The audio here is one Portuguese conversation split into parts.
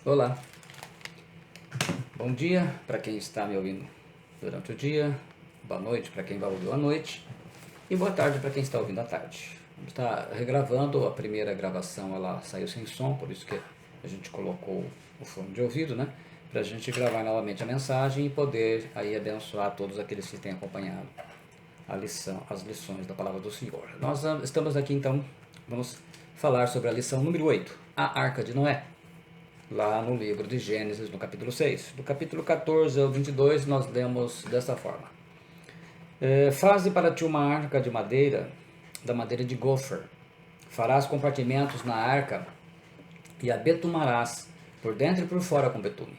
Olá, bom dia para quem está me ouvindo durante o dia, boa noite para quem vai ouvir à noite e boa tarde para quem está ouvindo à tarde. A gente está regravando, a primeira gravação ela saiu sem som, por isso que a gente colocou o fone de ouvido, né? Para a gente gravar novamente a mensagem e poder aí abençoar todos aqueles que têm acompanhado a lição, as lições da Palavra do Senhor. Nós estamos aqui então, vamos falar sobre a lição número 8, a Arca de Noé. Lá no livro de Gênesis, no capítulo 6. Do capítulo 14 ao 22, nós lemos dessa forma. Faze para ti uma arca de madeira, da madeira de gofer. Farás compartimentos na arca e a betumarás por dentro e por fora com betume.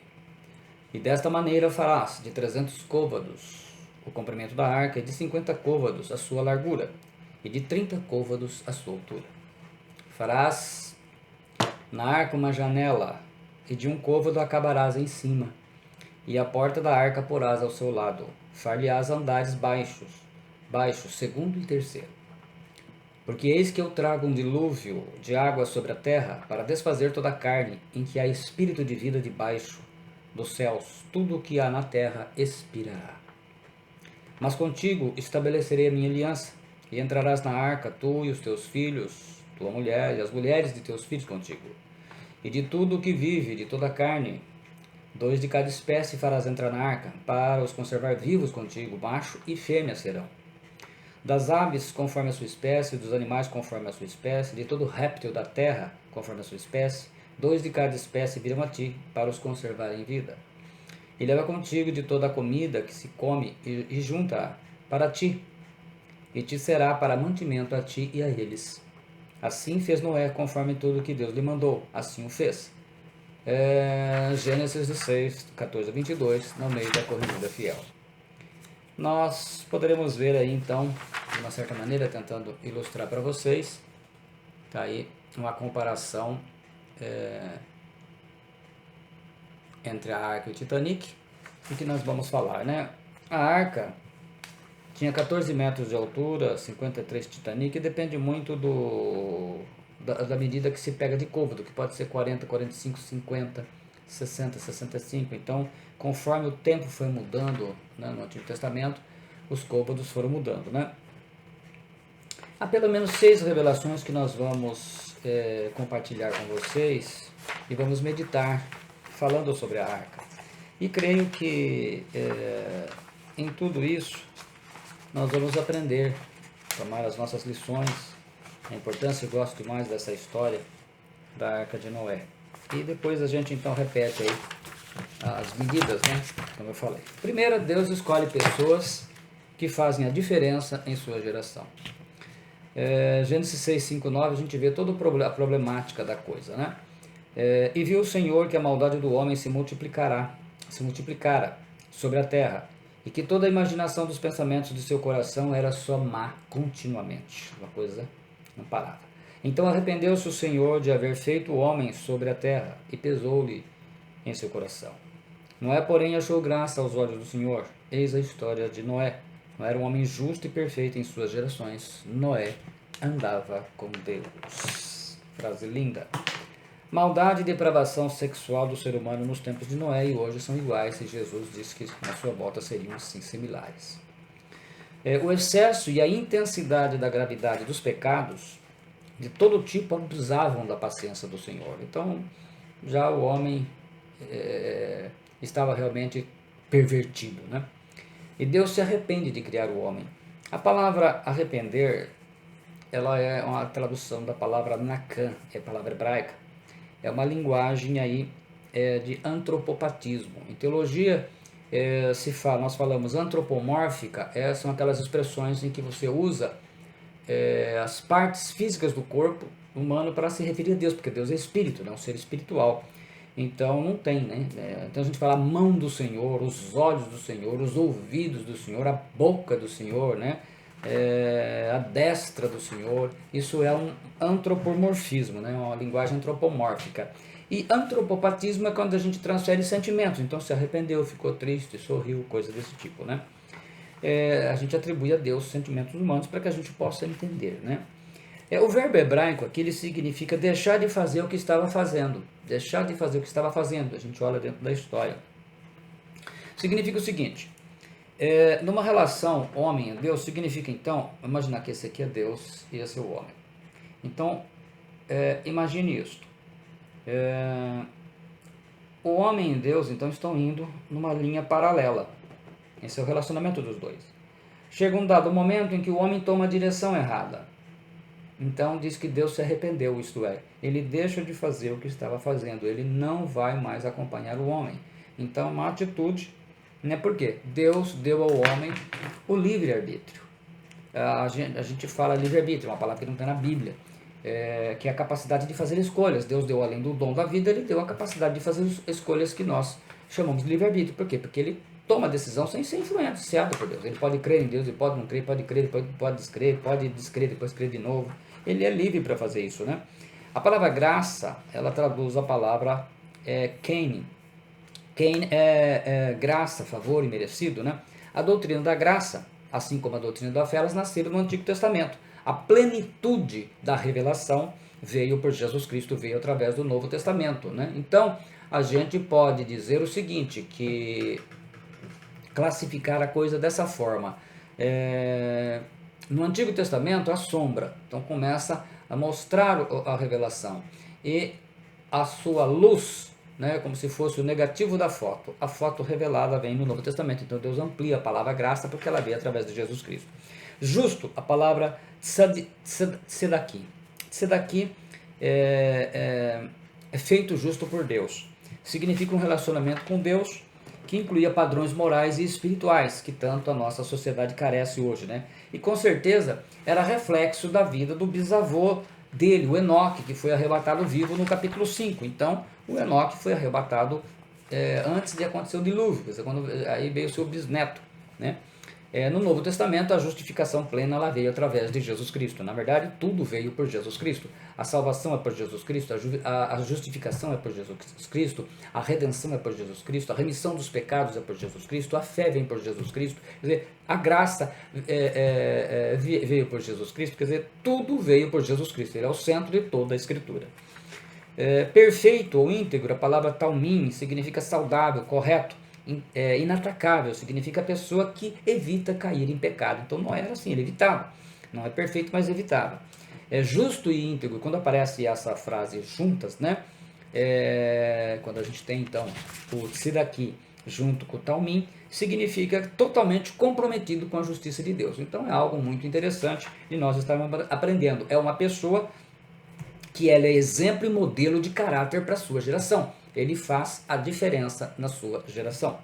E desta maneira farás de 300 côvados o comprimento da arca e de 50 côvados a sua largura e de 30 côvados a sua altura. Farás na arca uma janela e de um côvado acabarás em cima, e a porta da arca porás ao seu lado. Far-lhe-ás andares baixos, segundo e terceiro. Porque eis que eu trago um dilúvio de água sobre a terra, para desfazer toda a carne, em que há espírito de vida debaixo dos céus. Tudo o que há na terra expirará. Mas contigo estabelecerei a minha aliança, e entrarás na arca, tu e os teus filhos, tua mulher e as mulheres de teus filhos contigo. E de tudo o que vive, de toda a carne, 2 de cada espécie farás entrar na arca, para os conservar vivos contigo, macho e fêmea serão. Das aves, conforme a sua espécie, dos animais, conforme a sua espécie, de todo réptil da terra, conforme a sua espécie, 2 de cada espécie virão a ti, para os conservar em vida. E leva contigo de toda a comida que se come, e junta-a para ti, e te será para mantimento a ti e a eles. Assim fez Noé, conforme tudo que Deus lhe mandou, assim o fez. Gênesis 6, 14 a 22, no meio da corrigida fiel. Nós poderemos ver aí então, de uma certa maneira, tentando ilustrar para vocês, tá aí uma comparação entre a Arca e o Titanic, e que nós vamos falar, né? A Arca tinha 14 metros de altura, 53 Titanic, e depende muito da medida que se pega de côvado, que pode ser 40, 45, 50, 60, 65. Então, conforme o tempo foi mudando, né, no Antigo Testamento, os côvados foram mudando, né? Há pelo menos 6 revelações que nós vamos compartilhar com vocês e vamos meditar falando sobre a arca. E creio que em tudo isso nós vamos aprender, tomar as nossas lições, a importância, eu gosto demais dessa história da Arca de Noé. E depois a gente então repete aí as medidas, né, como eu falei. Primeiro, Deus escolhe pessoas que fazem a diferença em sua geração. Gênesis 6, 5, 9, a gente vê toda a problemática da coisa, né? E viu o Senhor que a maldade do homem se multiplicara sobre a terra, e que toda a imaginação dos pensamentos de seu coração era só má continuamente. Uma coisa não parava. Então arrependeu-se o Senhor de haver feito o homem sobre a terra, e pesou-lhe em seu coração. Noé, porém, achou graça aos olhos do Senhor. Eis a história de Noé. Noé era um homem justo e perfeito em suas gerações. Noé andava com Deus. Frase linda. Maldade e depravação sexual do ser humano nos tempos de Noé e hoje são iguais, e Jesus disse que na sua volta seriam sim similares. O excesso e a intensidade da gravidade dos pecados de todo tipo abusavam da paciência do Senhor. Então, já o homem estava realmente pervertido, né? E Deus se arrepende de criar o homem. A palavra arrepender, ela é uma tradução da palavra nakam, é a palavra hebraica. É uma linguagem aí de antropopatismo. Em teologia, nós falamos antropomórfica, são aquelas expressões em que você usa as partes físicas do corpo humano para se referir a Deus, porque Deus é espírito, é um ser espiritual. Então não tem, né? Então a gente fala a mão do Senhor, os olhos do Senhor, os ouvidos do Senhor, a boca do Senhor, né? A destra do Senhor. Isso é um antropomorfismo, né? Uma linguagem antropomórfica. E antropopatismo é quando a gente transfere sentimentos. Então se arrependeu, ficou triste, sorriu, coisa desse tipo, né? A gente atribui a Deus sentimentos humanos para que a gente possa entender, né? O verbo hebraico aqui ele significa deixar de fazer o que estava fazendo. Deixar de fazer o que estava fazendo. A gente olha dentro da história. Significa o seguinte, numa relação homem e Deus, significa então, imaginar que esse aqui é Deus e esse é o homem. Então, imagine isso. O homem e Deus então estão indo numa linha paralela. Esse é o relacionamento dos dois. Chega um dado momento em que o homem toma a direção errada. Então diz que Deus se arrependeu, isto é, ele deixa de fazer o que estava fazendo, ele não vai mais acompanhar o homem. Então uma atitude, né? Por quê? Deus deu ao homem o livre-arbítrio. A gente fala livre-arbítrio, uma palavra que não tem na Bíblia, que é a capacidade de fazer escolhas. Deus deu, além do dom da vida, ele deu a capacidade de fazer escolhas que nós chamamos de livre-arbítrio. Por quê? Porque ele toma a decisão sem ser influenciado por Deus. Ele pode crer em Deus, ele pode não crer, pode crer, pode descrer, depois crer de novo. Ele é livre para fazer isso, né? A palavra graça, ela traduz a palavra Cain. Cain é graça, favor e merecido, né? A doutrina da graça, assim como a doutrina da fé, elas nasceram no Antigo Testamento. A plenitude da revelação veio por Jesus Cristo, veio através do Novo Testamento, né? Então, a gente pode dizer o seguinte, que classificar a coisa dessa forma. No Antigo Testamento, a sombra, então começa a mostrar a revelação, e a sua luz, né, como se fosse o negativo da foto. A foto revelada vem no Novo Testamento, então Deus amplia a palavra graça, porque ela veio através de Jesus Cristo. Justo, a palavra tzedaki. Tzedaki é feito justo por Deus. Significa um relacionamento com Deus que incluía padrões morais e espirituais, que tanto a nossa sociedade carece hoje, né? E com certeza era reflexo da vida do bisavô dele, o Enoque, que foi arrebatado vivo no capítulo 5. Então, o Enoque foi arrebatado antes de acontecer o dilúvio, aí veio o seu bisneto, né? No Novo Testamento, a justificação plena ela veio através de Jesus Cristo. Na verdade, tudo veio por Jesus Cristo. A salvação é por Jesus Cristo, a justificação é por Jesus Cristo, a redenção é por Jesus Cristo, a remissão dos pecados é por Jesus Cristo, a fé vem por Jesus Cristo, quer dizer, a graça veio por Jesus Cristo, quer dizer, tudo veio por Jesus Cristo. Ele é o centro de toda a Escritura. Perfeito ou íntegro, a palavra talmim significa saudável, correto. Inatacável, significa a pessoa que evita cair em pecado. Então não era assim, ele evitava. Não é perfeito, mas evitava. Justo e íntegro, quando aparece essa frase juntas, né? Quando a gente tem então o tzedaki junto com o talmim, significa totalmente comprometido com a justiça de Deus. Então é algo muito interessante e nós estamos aprendendo. É uma pessoa que ela é exemplo e modelo de caráter para a sua geração. Ele faz a diferença na sua geração.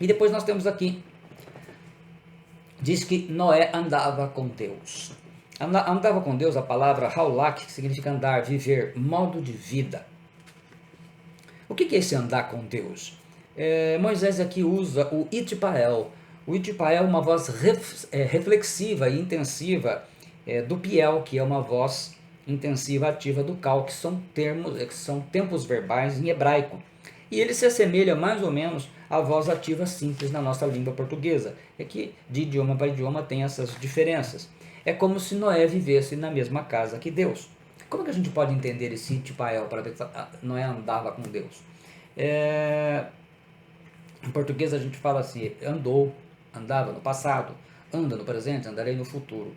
E depois nós temos aqui, diz que Noé andava com Deus. Andava com Deus, a palavra haulak, que significa andar, viver, modo de vida. O que é esse andar com Deus? Moisés aqui usa o itpael. O itpael é uma voz reflexiva e intensiva do piel, que é uma voz intensiva ativa do cal, que são tempos verbais em hebraico. E ele se assemelha mais ou menos à voz ativa simples na nossa língua portuguesa. É que de idioma para idioma tem essas diferenças. É como se Noé vivesse na mesma casa que Deus. Como que a gente pode entender esse itpael para ver que Noé andava com Deus? Em português a gente fala assim, andava no passado, anda no presente, andarei no futuro.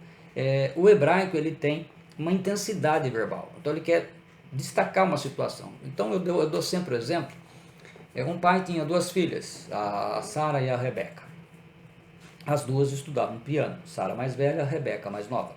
O hebraico ele tem uma intensidade verbal, então ele quer destacar uma situação. Então eu dou sempre o exemplo. Um pai tinha duas filhas, a Sara e a Rebeca. As duas estudavam piano, Sara mais velha, a Rebeca mais nova.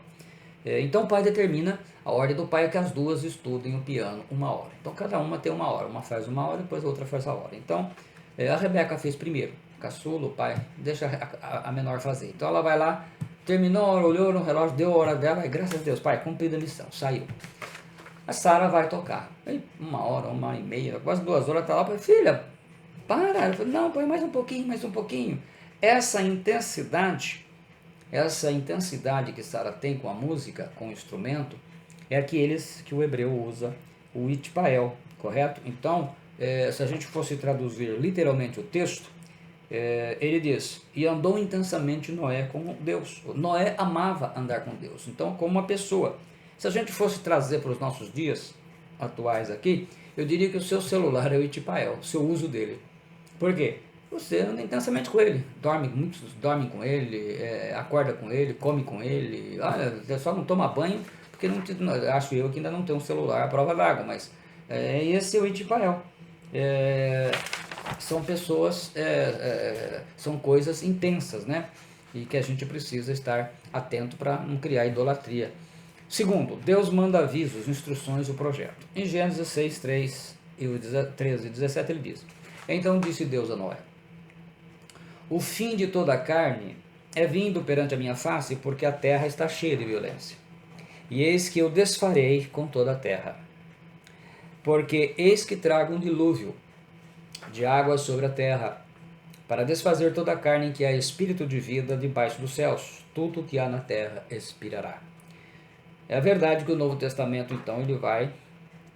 Então o pai determina, a ordem do pai é que as duas estudem o piano 1 hora. Então cada uma tem 1 hora, uma faz 1 hora, depois a outra faz a hora. Então a Rebeca fez primeiro, caçula, o pai deixa a menor fazer. Então ela vai lá, terminou a hora, olhou no relógio, deu a hora dela, e graças a Deus, pai, cumprida a missão, saiu. A Sara vai tocar. Aí, 1 hora, 1h30, quase 2 horas, tá lá, filha, para. Eu falei, não, põe mais um pouquinho, mais um pouquinho. Essa intensidade que Sara tem com a música, com o instrumento, é que o hebreu usa o itpael, correto? Então, se a gente fosse traduzir literalmente o texto, ele diz, e andou intensamente Noé com Deus. Noé amava andar com Deus. Então, como uma pessoa Se a gente fosse trazer para os nossos dias atuais aqui, eu diria que o seu celular é o Itipael, o seu uso dele. Por quê? Você anda intensamente com ele, muitos dormem com ele, acorda com ele, come com ele, olha, só não toma banho, porque acho eu que ainda não tem um celular à prova d'água, mas esse é o Itipael. São pessoas, são coisas intensas, né? E que a gente precisa estar atento para não criar idolatria. Segundo, Deus manda avisos, instruções e o projeto. Em Gênesis 6, 13 e 17 ele diz: Então disse Deus a Noé: O fim de toda a carne é vindo perante a minha face, porque a terra está cheia de violência. E eis que eu desfarei com toda a terra. Porque eis que trago um dilúvio de água sobre a terra, para desfazer toda a carne em que há espírito de vida debaixo dos céus. Tudo que há na terra expirará. É verdade que o Novo Testamento, então, ele vai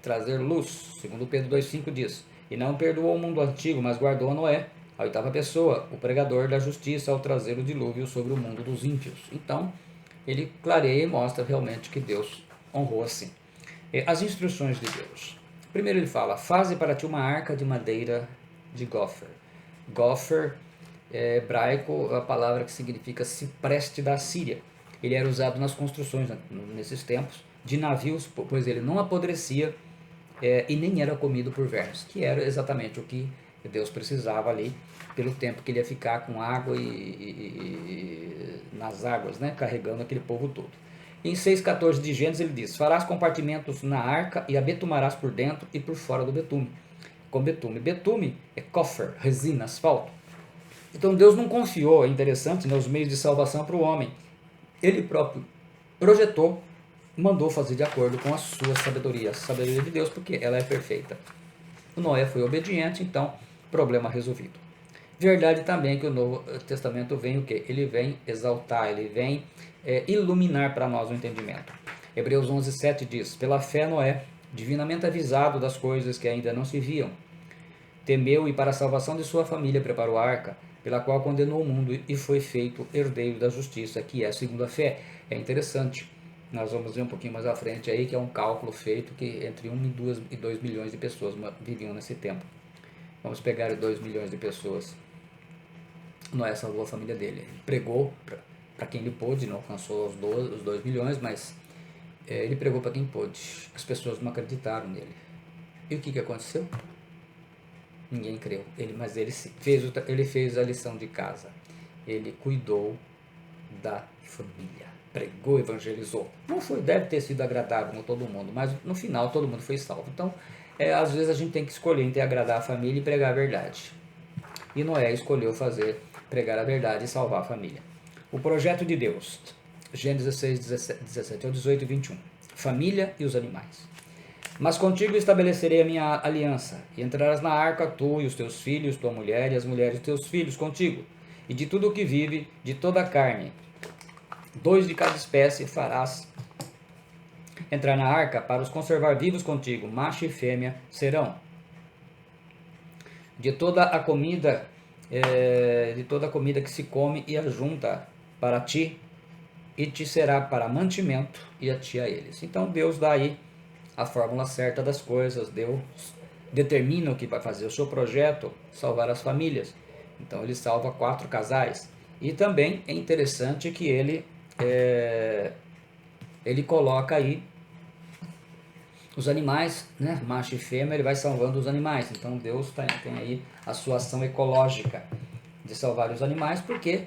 trazer luz. Segundo Pedro 2,5 diz: E não perdoou o mundo antigo, mas guardou a Noé, a oitava pessoa, o pregador da justiça, ao trazer o dilúvio sobre o mundo dos ímpios. Então, ele clareia e mostra realmente que Deus honrou assim. As instruções de Deus. Primeiro ele fala: Faze para ti uma arca de madeira de gofer. Gofer é hebraico, a palavra que significa cipreste da Síria. Ele era usado nas construções nesses tempos de navios, pois ele não apodrecia e nem era comido por vermes, que era exatamente o que Deus precisava ali, pelo tempo que ele ia ficar com água e nas águas, né, carregando aquele povo todo. Em 6,14 de Gênesis ele diz: Farás compartimentos na arca e a betumarás por dentro e por fora do betume, com betume. Betume é coffer, resina, asfalto. Então Deus não confiou, é interessante, os meios de salvação para o homem. Ele próprio projetou, mandou fazer de acordo com a sua sabedoria, a sabedoria de Deus, porque ela é perfeita. O Noé foi obediente, então problema resolvido. Verdade também que o Novo Testamento vem o quê? Ele vem exaltar, ele vem iluminar para nós o entendimento. Hebreus 11:7 diz: Pela fé Noé, divinamente avisado das coisas que ainda não se viam, temeu e para a salvação de sua família preparou a arca, pela qual condenou o mundo e foi feito herdeiro da justiça, que é segundo a fé. É interessante, nós vamos ver um pouquinho mais à frente aí, que é um cálculo feito que entre 1 e 2 milhões de pessoas viviam nesse tempo. Vamos pegar 2 milhões de pessoas. Noé salvou a família dele. Ele pregou para quem ele pôde, não alcançou os 2 milhões, mas ele pregou para quem pôde. As pessoas não acreditaram nele. E o que aconteceu? Ninguém creu, mas ele fez a lição de casa. Ele cuidou da família, pregou, evangelizou. Não foi, deve ter sido agradável com todo mundo, mas no final todo mundo foi salvo. Então, às vezes a gente tem que escolher entre agradar a família e pregar a verdade. E Noé escolheu pregar a verdade e salvar a família. O projeto de Deus, Gênesis 6, 17 ao 18 e 21. Família e os animais. Mas contigo estabelecerei a minha aliança, e entrarás na arca tu e os teus filhos, tua mulher e as mulheres dos teus filhos contigo, e de tudo o que vive, de toda a carne, 2 de cada espécie farás entrar na arca para os conservar vivos contigo, macho e fêmea serão. De toda a comida que se come e ajunta para ti, e te será para mantimento, e a ti a eles. Então Deus dá aí a fórmula certa das coisas. Deus determina o que vai fazer. O seu projeto, salvar as famílias. Então ele salva 4 casais. E também é interessante que ele coloca aí os animais, né? Macho e fêmea, ele vai salvando os animais. Então Deus tem aí a sua ação ecológica de salvar os animais, porque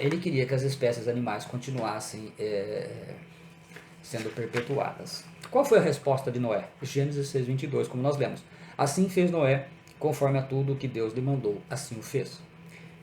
ele queria que as espécies animais continuassem sendo perpetuadas. Qual foi a resposta de Noé? Gênesis 6:22, como nós lemos. Assim fez Noé, conforme a tudo o que Deus lhe mandou, assim o fez.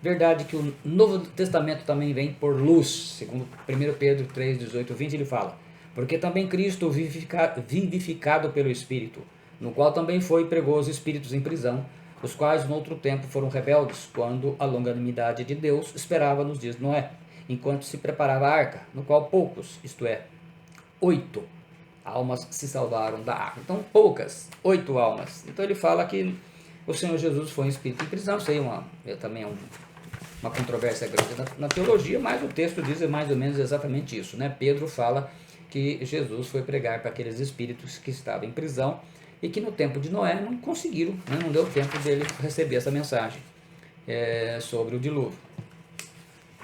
Verdade que o Novo Testamento também vem por luz, segundo 1 Pedro 3:18, 20, ele fala: Porque também Cristo, vivificado pelo Espírito, no qual também foi e pregou os espíritos em prisão, os quais no outro tempo foram rebeldes, quando a longanimidade de Deus esperava nos dias de Noé, enquanto se preparava a arca, no qual poucos, isto é, 8 almas se salvaram da água. Então, poucas, 8 almas. Então, ele fala que o Senhor Jesus foi em espírito em prisão. Isso aí também é uma controvérsia grande na teologia, mas o texto diz mais ou menos exatamente isso, né? Pedro fala que Jesus foi pregar para aqueles espíritos que estavam em prisão e que no tempo de Noé não conseguiram, né? Não deu tempo dele receber essa mensagem sobre o dilúvio.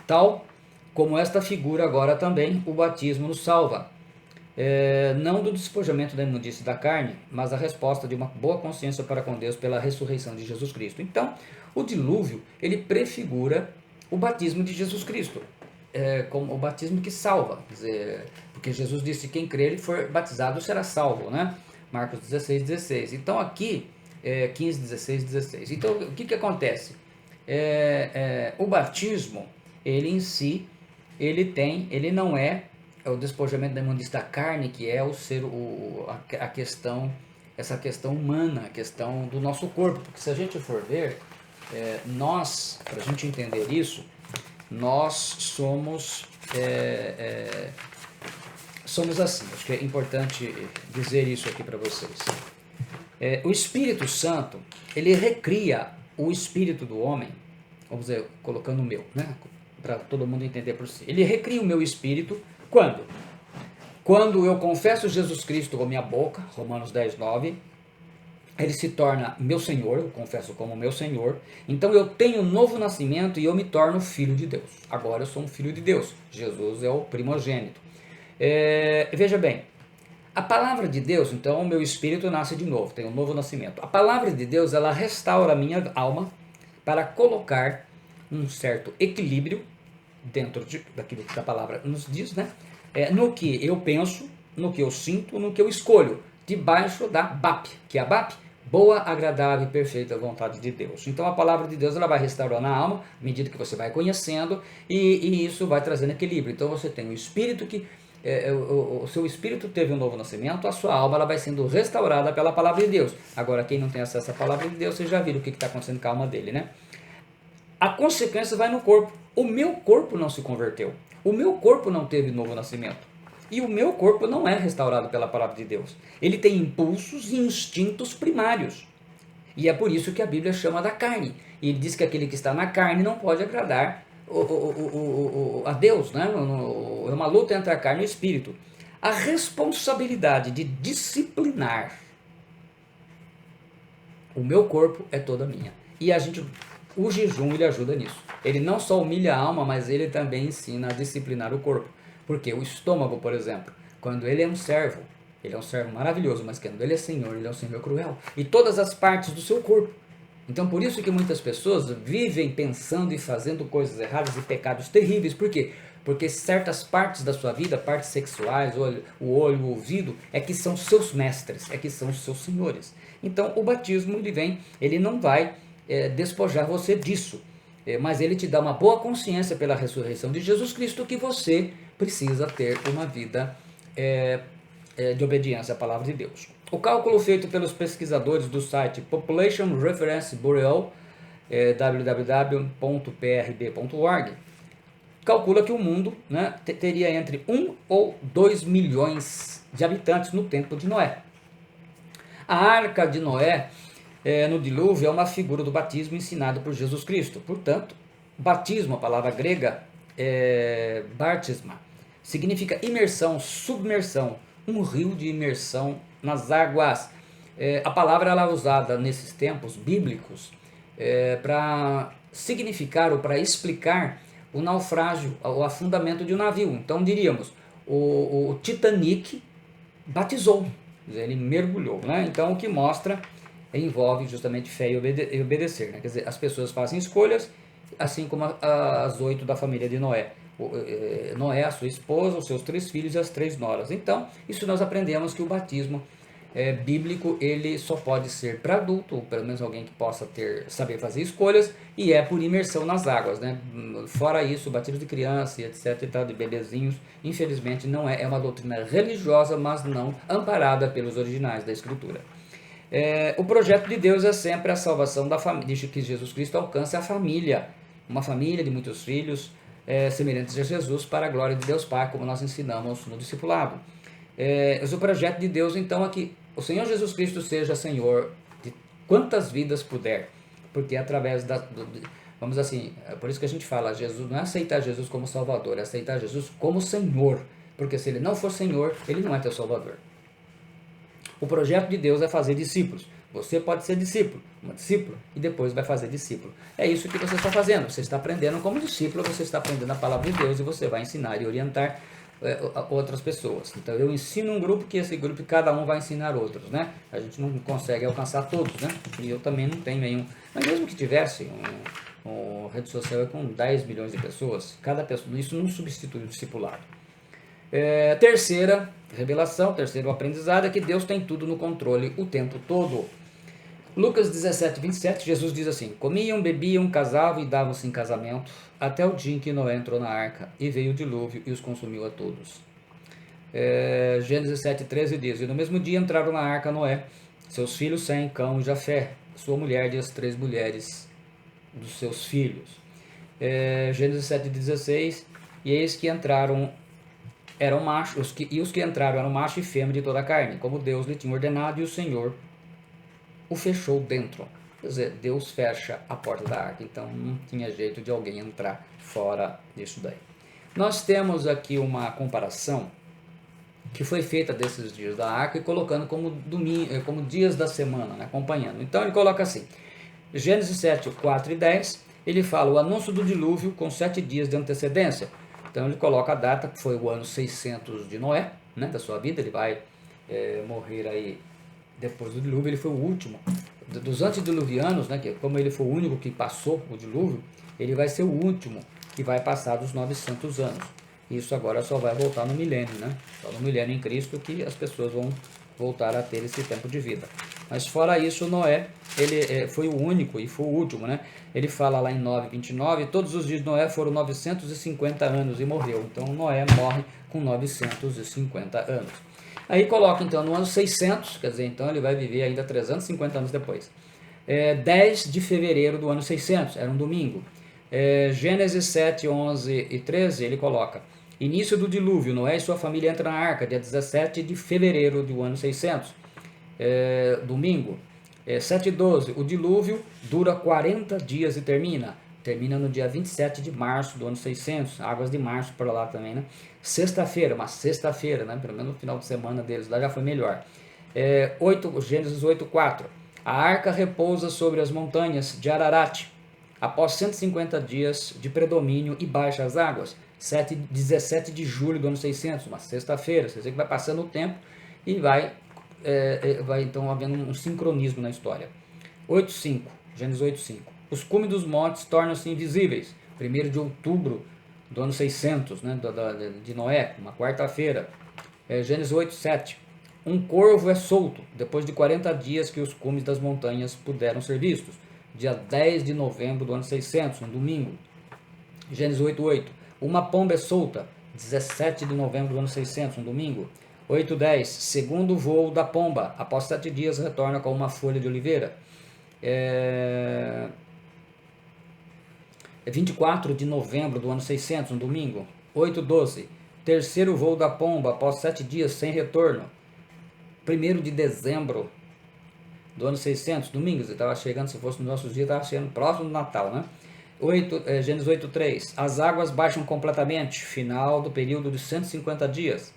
Tal como esta figura agora também, o batismo nos salva. Não do despojamento da imundície da carne, mas a resposta de uma boa consciência para com Deus pela ressurreição de Jesus Cristo. Então, o dilúvio, ele prefigura o batismo de Jesus Cristo, como o batismo que salva, quer dizer, porque Jesus disse que quem crer e for batizado será salvo, né? Marcos 16:16. Então aqui, 15, 16, 16. Então, o que acontece? O batismo, ele em si, ele não é o despojamento da imundície da carne, que é a questão, essa questão humana, a questão do nosso corpo. Porque se a gente for ver, nós, para a gente entender isso, nós somos assim. Acho que é importante dizer isso aqui para vocês. O Espírito Santo, ele recria o espírito do homem, vamos dizer, colocando o meu, né, para todo mundo entender por si. Ele recria o meu espírito quando? Quando eu confesso Jesus Cristo com minha boca, Romanos 10:9, ele se torna meu Senhor, eu confesso como meu Senhor, então eu tenho um novo nascimento e eu me torno filho de Deus. Agora eu sou um filho de Deus, Jesus é o primogênito. Veja bem, a palavra de Deus, então o meu espírito nasce de novo, tem um novo nascimento. A palavra de Deus, ela restaura a minha alma para colocar um certo equilíbrio dentro daquilo que a palavra nos diz, né? No que eu penso, no que eu sinto, no que eu escolho, debaixo da BAP, que é a BAP, boa, agradável e perfeita vontade de Deus. Então a palavra de Deus, ela vai restaurando a alma, à medida que você vai conhecendo, e isso vai trazendo equilíbrio. Então você tem o espírito que o seu espírito teve um novo nascimento, a sua alma, ela vai sendo restaurada pela palavra de Deus. Agora, quem não tem acesso à palavra de Deus, vocês já viram o que está acontecendo com a alma dele, né? A consequência vai no corpo. O meu corpo não se converteu. O meu corpo não teve novo nascimento. E o meu corpo não é restaurado pela palavra de Deus. Ele tem impulsos e instintos primários. E é por isso que a Bíblia chama da carne. E ele diz que aquele que está na carne não pode agradar a Deus, né? É uma luta entre a carne e o espírito. A responsabilidade de disciplinar o meu corpo é toda minha. E o jejum, ele ajuda nisso. Ele não só humilha a alma, mas ele também ensina a disciplinar o corpo. Porque o estômago, por exemplo, quando ele é um servo maravilhoso, mas quando ele é senhor cruel. E todas as partes do seu corpo. Então, por isso que muitas pessoas vivem pensando e fazendo coisas erradas e pecados terríveis. Por quê? Porque certas partes da sua vida, partes sexuais, o olho, o ouvido, é que são seus mestres, é que são seus senhores. Então, o batismo, ele não vai despojar você disso, mas ele te dá uma boa consciência pela ressurreição de Jesus Cristo que você precisa ter uma vida de obediência à palavra de Deus. O cálculo feito pelos pesquisadores do site Population Reference Bureau, www.prb.org, calcula que o mundo, né, teria entre 1 ou 2 milhões de habitantes no tempo de Noé. A arca de Noé, no dilúvio, é uma figura do batismo ensinado por Jesus Cristo. Portanto, batismo, a palavra grega, baptisma, significa imersão, submersão, um rio de imersão nas águas. A palavra ela é usada nesses tempos bíblicos para significar ou para explicar o naufrágio, o afundamento de um navio. Então diríamos, o Titanic batizou, ele mergulhou, né? Então o que mostra, envolve justamente fé e obedecer, né? Quer dizer, as pessoas fazem escolhas, assim como as 8 da família de Noé. Noé, a sua esposa, os seus 3 filhos e as 3 noras. Então, isso nós aprendemos que o batismo bíblico, ele só pode ser para adulto, ou pelo menos alguém que possa saber fazer escolhas, e é por imersão nas águas, né? Fora isso, o batismo de criança e etc, e tal, de bebezinhos, infelizmente não é uma doutrina religiosa, mas não amparada pelos originais da Escritura. O projeto de Deus é sempre a salvação da família, que Jesus Cristo alcance a família, uma família de muitos filhos, semelhantes a Jesus, para a glória de Deus Pai, como nós ensinamos no discipulado. O projeto de Deus, então, é que o Senhor Jesus Cristo seja Senhor de quantas vidas puder, porque através vamos assim, por isso que a gente fala, Jesus não é aceitar Jesus como Salvador, é aceitar Jesus como Senhor. Porque se ele não for Senhor, ele não é teu Salvador. O projeto de Deus é fazer discípulos. Você pode ser discípulo, uma discípula, e depois vai fazer discípulo. É isso que você está fazendo. Você está aprendendo como discípulo, você está aprendendo a palavra de Deus e você vai ensinar e orientar outras pessoas. Então eu ensino um grupo que esse grupo, cada um vai ensinar outros, né? A gente não consegue alcançar todos, né? E eu também não tenho nenhum. Mas mesmo que tivesse uma rede social com 10 milhões de pessoas, cada pessoa, isso não substitui o discipulado. Terceira revelação, terceiro aprendizado é que Deus tem tudo no controle o tempo todo. Lucas 17, 27, Jesus diz assim: comiam, bebiam, casavam e davam-se em casamento, até o dia em que Noé entrou na arca, e veio o dilúvio e os consumiu a todos. Gênesis 7, 13 diz: e no mesmo dia entraram na arca Noé, seus filhos Sem, Cão e Jafé, sua mulher e as 3 mulheres dos seus filhos. Gênesis 7, 16, e eis que entraram eram machos, e os que entraram eram macho e fêmea de toda a carne, como Deus lhe tinha ordenado, e o Senhor o fechou dentro. Quer dizer, Deus fecha a porta da arca, então não tinha jeito de alguém entrar fora disso daí. Nós temos aqui uma comparação que foi feita desses dias da arca e colocando como dias da semana, né, acompanhando. Então ele coloca assim, Gênesis 7, 4 e 10, ele fala o anúncio do dilúvio com 7 dias de antecedência. Então ele coloca a data, que foi o ano 600 de Noé, né, da sua vida, ele vai morrer aí depois do dilúvio, ele foi o último dos antediluvianos, né, que como ele foi o único que passou o dilúvio, ele vai ser o último que vai passar dos 900 anos. Isso agora só vai voltar no milênio, né? Só no milênio em Cristo que as pessoas vão voltar a ter esse tempo de vida. Mas fora isso, Noé, ele foi o único e foi o último, né? Ele fala lá em 9:29, todos os dias de Noé foram 950 anos e morreu. Então Noé morre com 950 anos. Aí coloca então no ano 600, quer dizer, então ele vai viver ainda 350 anos depois. 10 de fevereiro do ano 600, era um domingo. Gênesis 7, 11 e 13, ele coloca: início do dilúvio, Noé e sua família entram na arca, dia 17 de fevereiro do ano 600, domingo. 7 e 12, o dilúvio dura 40 dias e termina no dia 27 de março do ano 600, águas de março para lá também, né? Sexta-feira, uma sexta-feira, né? Pelo menos no final de semana deles, lá já foi melhor. Gênesis 8, 4, a arca repousa sobre as montanhas de Ararat, após 150 dias de predomínio e baixas águas, 17 de julho do ano 600, uma sexta-feira. Você vê que vai passando o tempo e vai então havendo um sincronismo na história. 8.5, Gênesis 8.5. Os cumes dos montes tornam-se invisíveis. 1º de outubro do ano 600, né, de Noé, uma quarta-feira. Gênesis 8.7. Um corvo é solto, depois de 40 dias que os cumes das montanhas puderam ser vistos. Dia 10 de novembro do ano 600, um domingo. Gênesis 8.8. Uma pomba é solta, 17 de novembro do ano 600, um domingo. 8.10. Segundo voo da pomba, após 7 dias retorna com uma folha de oliveira. 24 de novembro do ano 600, um domingo. 8.12. Terceiro voo da pomba, após 7 dias sem retorno. 1º de dezembro do ano 600, domingos, estava chegando, se fosse nos nossos dias, estava chegando próximo do Natal, né? Gênesis 8.3, as águas baixam completamente, final do período de 150 dias.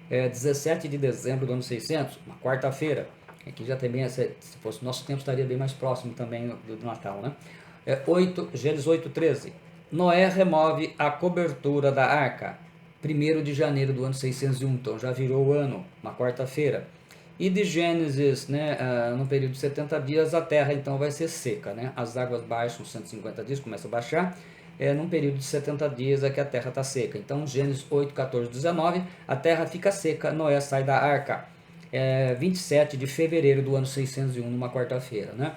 17 de dezembro do ano 600, uma quarta-feira. Aqui já tem bem, se fosse nosso tempo, estaria bem mais próximo também do Natal, né? Gênesis 8.13, Noé remove a cobertura da arca, 1º de janeiro do ano 601, então já virou o ano, uma quarta-feira. E de Gênesis, né, no período de 70 dias, a terra então vai ser seca, né? As águas baixam 150 dias, começam a baixar. Num período de 70 dias é que a terra está seca. Então, Gênesis 8, 14, 19, a terra fica seca, Noé sai da arca. 27 de fevereiro do ano 601, numa quarta-feira, né?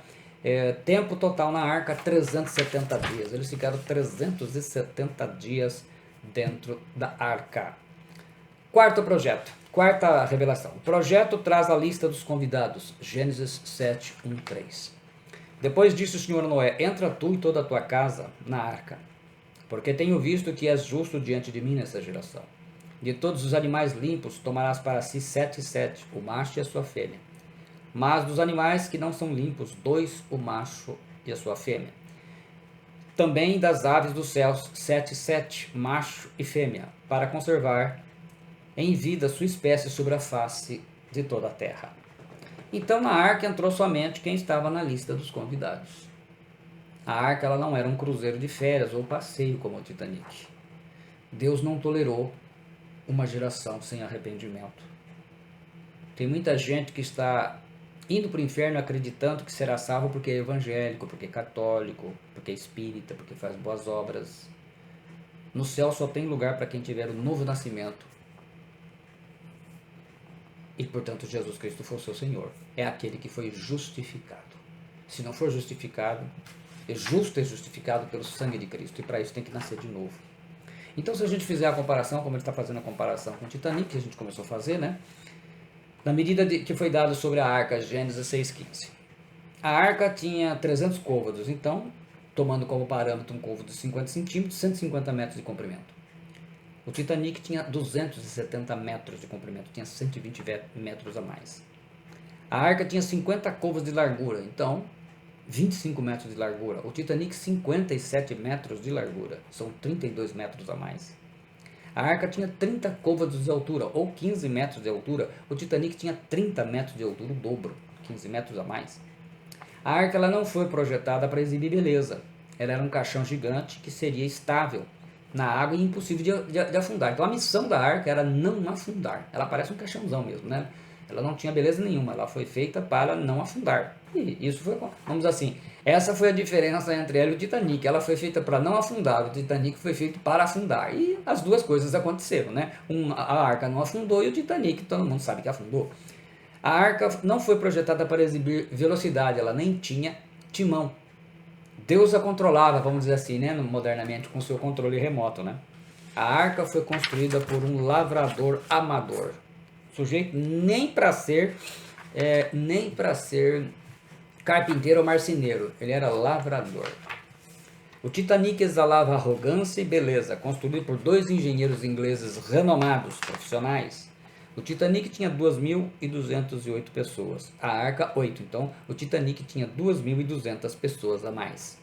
Tempo total na arca, 370 dias. Eles ficaram 370 dias dentro da arca. Quarto projeto. Quarta revelação. O projeto traz a lista dos convidados. Gênesis 7, 1, 3. Depois disse o Senhor a Noé: entra tu e toda a tua casa na arca, porque tenho visto que és justo diante de mim nessa geração. De todos os animais limpos tomarás para si 7 e 7, o macho e a sua fêmea. Mas dos animais que não são limpos, 2, o macho e a sua fêmea. Também das aves dos céus, 7 e 7, macho e fêmea, para conservar em vida sua espécie sobre a face de toda a terra. Então na arca entrou somente quem estava na lista dos convidados. A arca ela não era um cruzeiro de férias ou passeio como o Titanic. Deus não tolerou uma geração sem arrependimento. Tem muita gente que está indo para o inferno acreditando que será salvo porque é evangélico, porque é católico, porque é espírita, porque faz boas obras. No céu só tem lugar para quem tiver o novo nascimento. E, portanto, Jesus Cristo foi o seu Senhor. É aquele que foi justificado. Se não for justificado, é justificado pelo sangue de Cristo. E para isso tem que nascer de novo. Então, se a gente fizer a comparação, como ele está fazendo a comparação com o Titanic, que a gente começou a fazer, né? Na medida que foi dado sobre a arca, Gênesis 6,15. A arca tinha 300 côvados, então, tomando como parâmetro um côvado de 50 centímetros, 150 metros de comprimento. O Titanic tinha 270 metros de comprimento, tinha 120 metros a mais. A arca tinha 50 côvados de largura, então 25 metros de largura. O Titanic 57 metros de largura, são 32 metros a mais. A arca tinha 30 côvados de altura, ou 15 metros de altura. O Titanic tinha 30 metros de altura, o dobro, 15 metros a mais. A arca ela não foi projetada para exibir beleza. Ela era um caixão gigante que seria estável na água e impossível de afundar. Então a missão da arca era não afundar. Ela parece um caixãozão mesmo, né? Ela não tinha beleza nenhuma, ela foi feita para não afundar. E isso foi, vamos dizer assim, essa foi a diferença entre ela e o Titanic. Ela foi feita para não afundar, o Titanic foi feito para afundar. E as duas coisas aconteceram, né? A arca não afundou e o Titanic, todo mundo sabe que afundou. A arca não foi projetada para exibir velocidade, ela nem tinha timão. Deus a controlava, vamos dizer assim, né, modernamente, com seu controle remoto, né? A arca foi construída por um lavrador amador, sujeito nem para ser carpinteiro ou marceneiro, ele era lavrador. O Titanic exalava arrogância e beleza, construído por 2 engenheiros ingleses renomados, profissionais. O Titanic tinha 2.208 pessoas, a arca 8, então o Titanic tinha 2.200 pessoas a mais.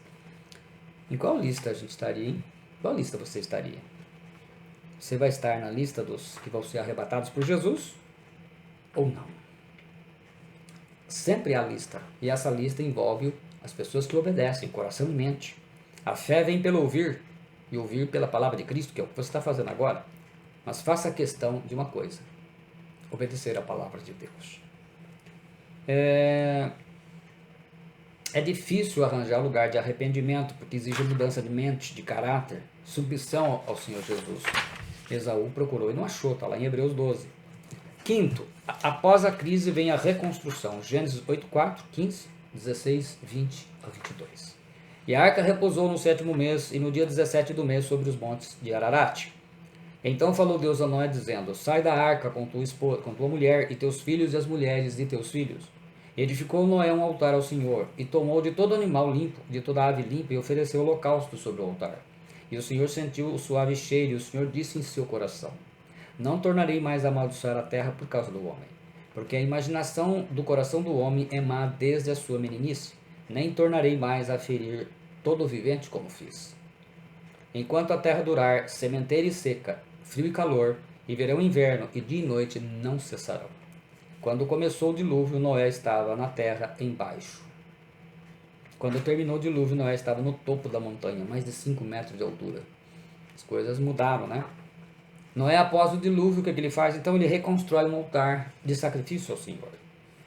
Em qual lista a gente estaria, hein? Qual lista você estaria? Você vai estar na lista dos que vão ser arrebatados por Jesus? Ou não? Sempre há lista, e essa lista envolve as pessoas que obedecem, coração e mente. A fé vem pelo ouvir, e ouvir pela palavra de Cristo, que é o que você está fazendo agora. Mas faça a questão de uma coisa: obedecer a palavra de Deus. É difícil arranjar lugar de arrependimento, porque exige mudança de mente, de caráter, submissão ao Senhor Jesus. Esaú procurou e não achou, está lá em Hebreus 12. Quinto, após a crise vem a reconstrução. Gênesis 8, 4, 15, 16, 20 a 22. E a arca repousou no 7º mês, e no dia 17 do mês sobre os montes de Ararat. Então falou Deus a Noé, dizendo: sai da arca com tua mulher e teus filhos e as mulheres de teus filhos. E edificou Noé um altar ao Senhor, e tomou de todo animal limpo, de toda ave limpa, e ofereceu holocausto sobre o altar. E o Senhor sentiu o suave cheiro, e o Senhor disse em seu coração: não tornarei mais a amaldiçoar a terra por causa do homem, porque a imaginação do coração do homem é má desde a sua meninice, nem tornarei mais a ferir todo o vivente como fiz. Enquanto a terra durar, sementeira e seca, frio e calor, e verão e inverno, e dia e noite não cessarão. Quando começou o dilúvio, Noé estava na terra embaixo. Quando terminou o dilúvio, Noé estava no topo da montanha, mais de 5 metros de altura. As coisas mudaram, né? Noé, após o dilúvio, o que ele faz? Então ele reconstrói um altar de sacrifício ao Senhor.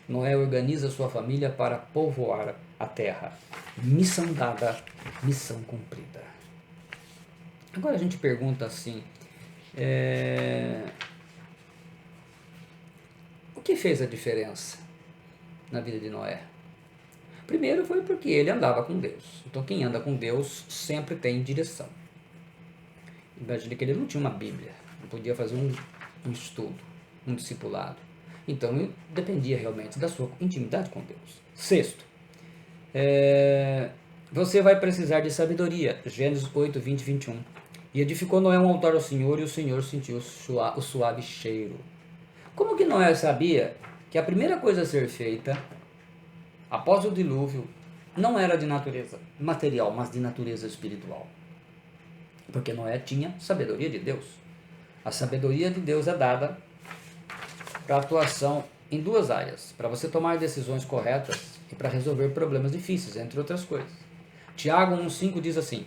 Noé organiza sua família para povoar a terra. Missão dada, missão cumprida. Agora a gente pergunta assim, o que fez a diferença na vida de Noé? Primeiro foi porque ele andava com Deus. Então quem anda com Deus sempre tem direção. Imagine que ele não tinha uma Bíblia, não podia fazer um estudo, um discipulado. Então dependia realmente da sua intimidade com Deus. Sexto, você vai precisar de sabedoria. Gênesis 8, 20 e 21. E edificou Noé um altar ao Senhor, e o Senhor sentiu o suave cheiro. Como que Noé sabia que a primeira coisa a ser feita após o dilúvio não era de natureza material, mas de natureza espiritual? Porque Noé tinha sabedoria de Deus. A sabedoria de Deus é dada para atuação em duas áreas, para você tomar decisões corretas e para resolver problemas difíceis, entre outras coisas. Tiago 1,5 diz assim: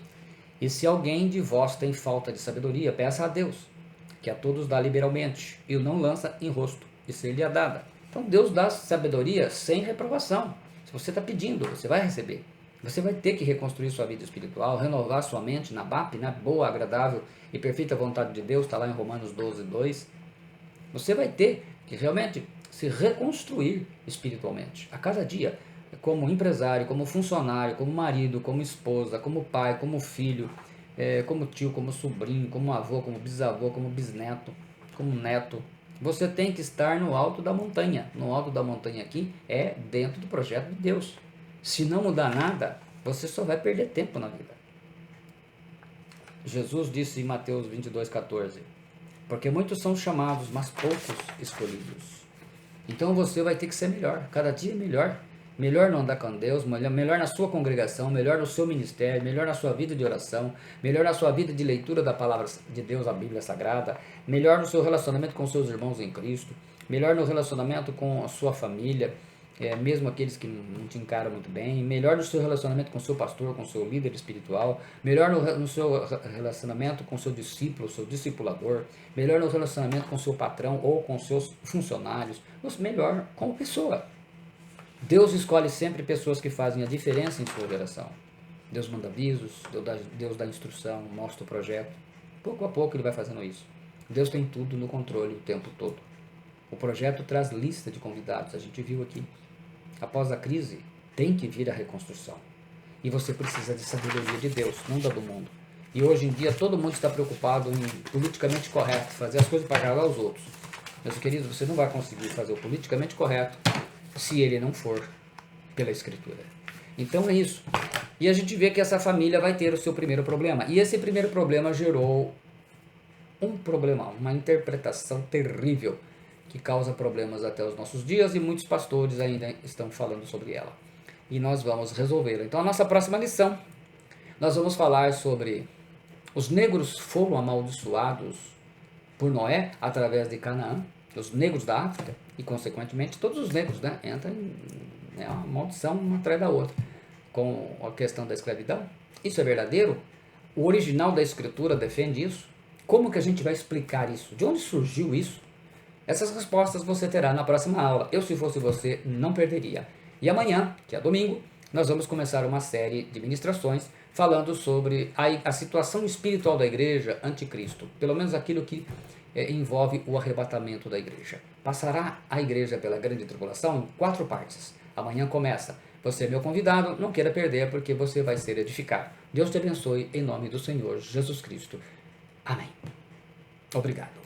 e se alguém de vós tem falta de sabedoria, peça a Deus, que a todos dá liberalmente, e o não lança em rosto, e ser-lhe-á dada. Então Deus dá sabedoria sem reprovação. Se você está pedindo, você vai receber. Você vai ter que reconstruir sua vida espiritual, renovar sua mente na BAP, na boa, agradável e perfeita vontade de Deus, está lá em Romanos 12:2. Você vai ter que realmente se reconstruir espiritualmente a cada dia, como empresário, como funcionário, como marido, como esposa, como pai, como filho, como tio, como sobrinho, como avô, como bisavô, como bisneto, como neto. Você tem que estar no alto da montanha. No alto da montanha aqui é dentro do projeto de Deus. Se não mudar nada, você só vai perder tempo na vida. Jesus disse em Mateus 22:14, porque muitos são chamados, mas poucos escolhidos. Então você vai ter que ser melhor, cada dia melhor. Melhor não andar com Deus, melhor na sua congregação, melhor no seu ministério, melhor na sua vida de oração, melhor na sua vida de leitura da palavra de Deus, a Bíblia Sagrada, melhor no seu relacionamento com seus irmãos em Cristo, melhor no relacionamento com a sua família, mesmo aqueles que não te encaram muito bem, melhor no seu relacionamento com o seu pastor, com o seu líder espiritual, melhor no seu relacionamento com o seu discípulo, seu discipulador, melhor no relacionamento com o seu patrão ou com seus funcionários, melhor como pessoa. Deus escolhe sempre pessoas que fazem a diferença em sua geração. Deus manda avisos, Deus dá instrução, mostra o projeto. Pouco a pouco ele vai fazendo isso. Deus tem tudo no controle o tempo todo. O projeto traz lista de convidados, a gente viu aqui. Após a crise, tem que vir a reconstrução. E você precisa de sabedoria de Deus, não da do mundo. E hoje em dia todo mundo está preocupado em politicamente correto, fazer as coisas para agradar os outros. Meus queridos, você não vai conseguir fazer o politicamente correto se ele não for pela Escritura. Então é isso. E a gente vê que essa família vai ter o seu primeiro problema. E esse primeiro problema gerou um problemão, uma interpretação terrível que causa problemas até os nossos dias e muitos pastores ainda estão falando sobre ela. E nós vamos resolvê-la. Então a nossa próxima lição, nós vamos falar sobre os negros foram amaldiçoados por Noé através de Canaã, os negros da África, e consequentemente todos os negros, né, entram em uma maldição uma atrás da outra, com a questão da escravidão. Isso é verdadeiro? O original da Escritura defende isso? Como que a gente vai explicar isso? De onde surgiu isso? Essas respostas você terá na próxima aula. Eu, se fosse você, não perderia. E amanhã, que é domingo, nós vamos começar uma série de ministrações falando sobre a situação espiritual da igreja anticristo, pelo menos aquilo que envolve o arrebatamento da igreja. Passará a igreja pela grande tribulação em 4 partes. Amanhã começa. Você é meu convidado, não queira perder, porque você vai ser edificado. Deus te abençoe em nome do Senhor Jesus Cristo. Amém. Obrigado.